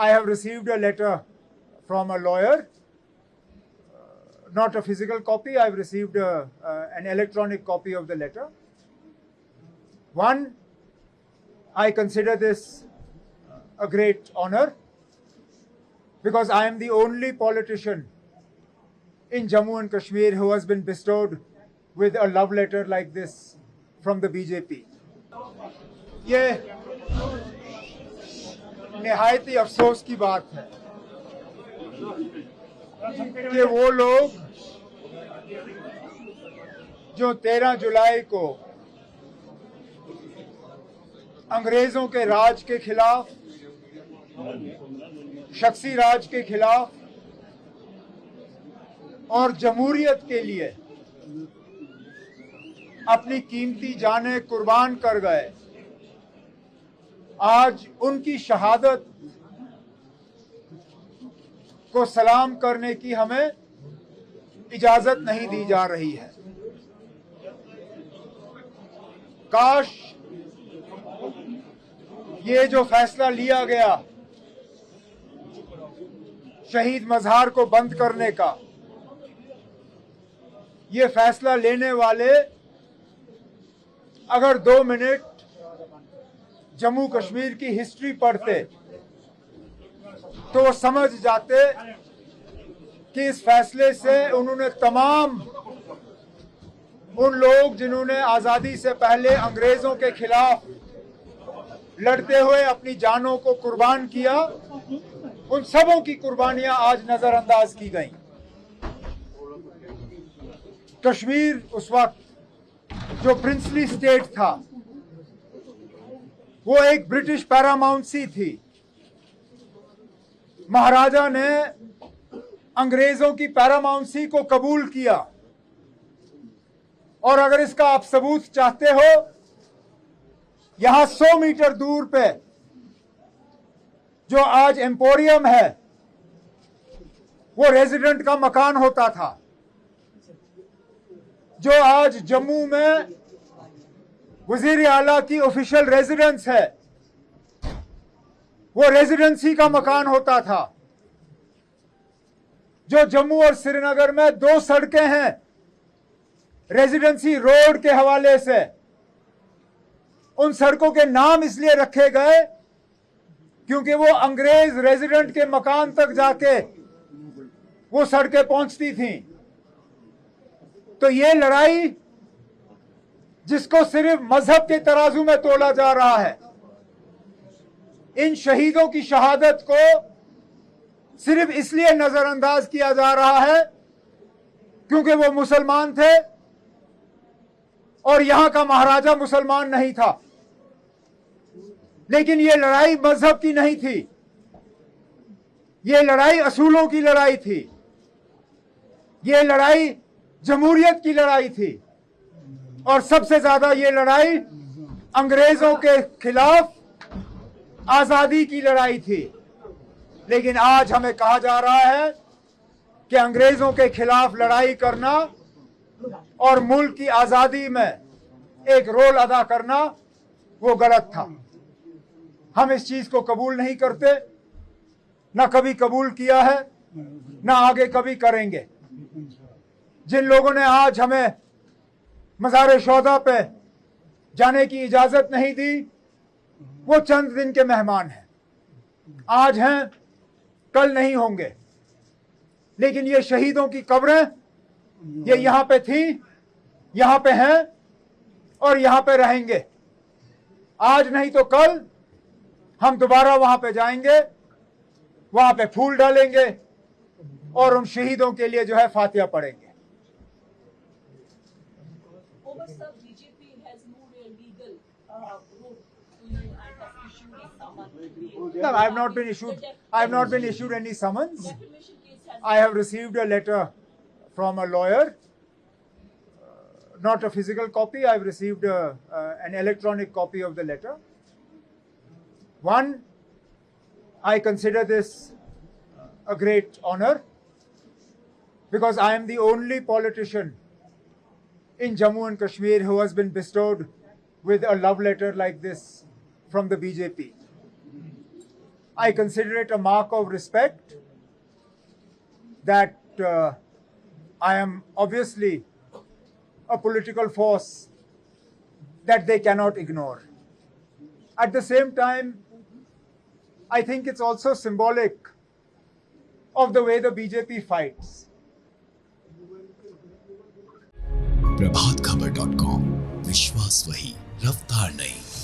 I have received a letter from a lawyer, not a physical copy. I've received an electronic copy of the letter. One, I consider this a great honor because I am the only politician in Jammu and Kashmir who has been bestowed with a love letter like this from the BJP. ये निहायत ही अफसोस की बात है कि वो लोग जो 13 जुलाई को अंग्रेजों के राज के खिलाफ, शख्सी राज के खिलाफ और जमहूरियत के लिए अपनी कीमती जानें कुर्बान कर गए, आज उनकी शहादत को सलाम करने की हमें इजाजत नहीं दी जा रही है। काश ये जो फैसला लिया गया शहीद मज़ार को बंद करने का, ये फैसला लेने वाले अगर 2 मिनट जम्मू कश्मीर की हिस्ट्री पढ़ते तो वो समझ जाते कि इस फैसले से उन्होंने तमाम उन लोग जिन्होंने आज़ादी से पहले अंग्रेज़ों के खिलाफ लड़ते हुए अपनी जानों को कुर्बान किया, उन सबों की कुर्बानियां आज नजरअंदाज की गईं। कश्मीर उस वक्त जो प्रिंसली स्टेट था वो एक ब्रिटिश पैरामाउंसी थी। महाराजा ने अंग्रेजों की पैरामाउंसी को कबूल किया और अगर इसका आप सबूत चाहते हो, यहां 100 मीटर दूर पे जो आज एम्पोरियम है वो रेजिडेंट का मकान होता था। जो आज जम्मू में वजीर आला की ऑफिशियल रेजिडेंस है वो रेजिडेंसी का मकान होता था। जो जम्मू और श्रीनगर में 2 सड़कें हैं रेजिडेंसी रोड के हवाले से, उन सड़कों के नाम इसलिए रखे गए क्योंकि वो अंग्रेज रेजिडेंट के मकान तक जाके वो सड़कें पहुंचती थीं। तो ये लड़ाई जिसको सिर्फ मजहब के तराजू में तोला जा रहा है, इन शहीदों की शहादत को सिर्फ इसलिए नजरअंदाज किया जा रहा है क्योंकि वो मुसलमान थे और यहां का महाराजा मुसलमान नहीं था। लेकिन ये लड़ाई मजहब की नहीं थी, ये लड़ाई असूलों की लड़ाई थी, ये लड़ाई जमहूरियत की लड़ाई थी और सबसे ज्यादा ये लड़ाई अंग्रेजों के खिलाफ आजादी की लड़ाई थी। लेकिन आज हमें कहा जा रहा है कि अंग्रेजों के खिलाफ लड़ाई करना और मुल्क की आजादी में एक रोल अदा करना वो गलत था। हम इस चीज को कबूल नहीं करते, ना कभी कबूल किया है, ना आगे कभी करेंगे। जिन लोगों ने आज हमें मज़ार शोहदा पे जाने की इजाजत नहीं दी वो चंद दिन के मेहमान हैं, आज हैं कल नहीं होंगे। लेकिन ये शहीदों की कब्रें ये यहां पे थी, यहां पे हैं और यहां पे रहेंगे। आज नहीं तो कल हम दोबारा वहां पे जाएंगे, वहां पे फूल डालेंगे और उन शहीदों के लिए जो है फातिहा पढ़ेंगे। No, I have not been issued. I have not been issued any summons. I have received a letter from a lawyer, not a physical copy. I have received an electronic copy of the letter. One, I consider this a great honor because I am the only politician in Jammu and Kashmir who has been bestowed with a love letter like this from the BJP. I consider it a mark of respect that I am obviously a political force that they cannot ignore. At the same time, I think it's also symbolic of the way the BJP fights. प्रभात खबर.com, विश्वास वही, रफ्तार नहीं।